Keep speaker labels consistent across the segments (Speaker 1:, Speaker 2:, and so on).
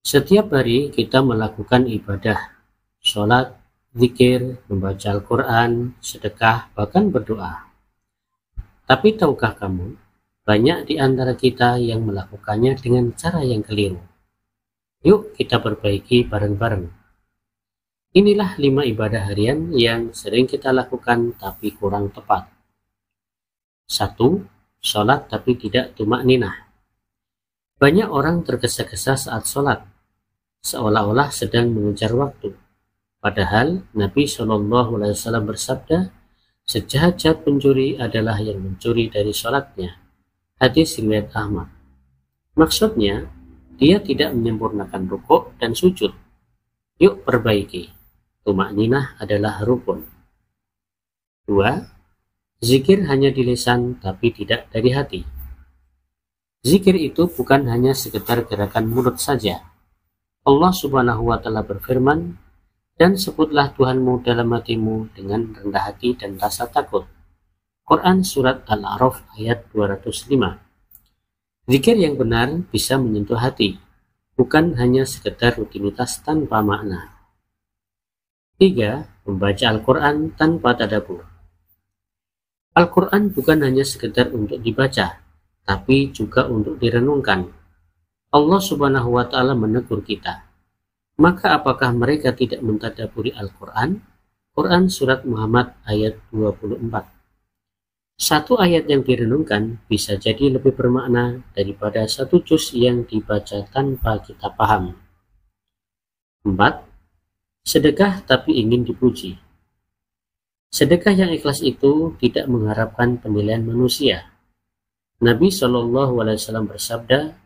Speaker 1: Setiap hari kita melakukan ibadah, sholat, zikir, membaca Al-Quran, sedekah, bahkan berdoa. Tapi tahukah kamu, banyak di antara kita yang melakukannya dengan cara yang keliru. Yuk kita perbaiki bareng-bareng. Inilah 5 ibadah harian yang sering kita lakukan tapi kurang tepat. 1. Sholat tapi tidak tumak ninah. Banyak orang tergesa-gesa saat sholat, seolah-olah sedang mengejar waktu. Padahal Nabi SAW bersabda, sejahat-jahat pencuri adalah yang mencuri dari sholatnya. Hadis riwayat Ahmad. Maksudnya, dia tidak menyempurnakan rukuk dan sujud. Yuk perbaiki. Tumak ninah adalah rukun. 2. Zikir hanya di lisan tapi tidak dari hati. Zikir itu bukan hanya sekedar gerakan mulut saja. Allah Subhanahu wa Ta'ala berfirman, dan sebutlah Tuhanmu dalam hatimu dengan rendah hati dan rasa takut. Quran Surat Al-A'raf ayat 205. Zikir yang benar bisa menyentuh hati, bukan hanya sekedar rutinitas tanpa makna. 3. Membaca Al-Quran tanpa tadabbur. Al-Quran bukan hanya sekedar untuk dibaca, tapi juga untuk direnungkan. Allah Subhanahu wa Ta'ala menegur kita. Maka apakah mereka tidak mentadabburi Al-Quran? Quran Surat Muhammad ayat 24. Satu ayat yang direnungkan bisa jadi lebih bermakna daripada satu juz yang dibaca tanpa kita paham. 4. Sedekah tapi ingin dipuji. Sedekah yang ikhlas itu tidak mengharapkan penilaian manusia. Nabi SAW bersabda,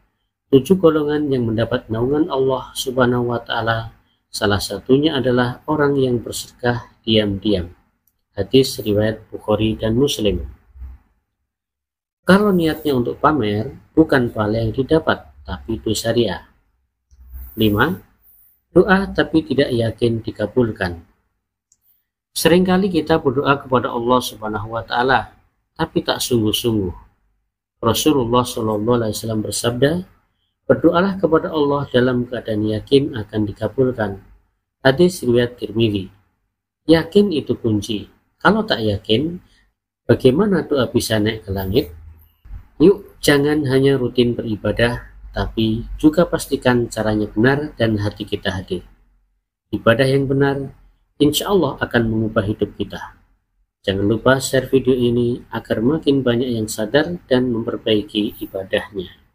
Speaker 1: 7 golongan yang mendapat naungan Allah Subhanahu wa Ta'ala, salah satunya adalah orang yang bersedekah diam-diam. Hadis riwayat Bukhari dan Muslim. Kalau niatnya untuk pamer, bukan pahala yang didapat, tapi dosa riya. 5. Doa tapi tidak yakin dikabulkan. Seringkali kita berdoa kepada Allah Subhanahu wa Ta'ala, tapi tak sungguh-sungguh. Rasulullah SAW bersabda, berdoalah kepada Allah dalam keadaan yakin akan dikabulkan. Hadis riwayat Tirmidzi. Yakin itu kunci. Kalau tak yakin, bagaimana doa bisa naik ke langit? Yuk, jangan hanya rutin beribadah, tapi juga pastikan caranya benar dan hati kita hadir. Ibadah yang benar, insya Allah akan mengubah hidup kita. Jangan lupa share video ini agar makin banyak yang sadar dan memperbaiki ibadahnya.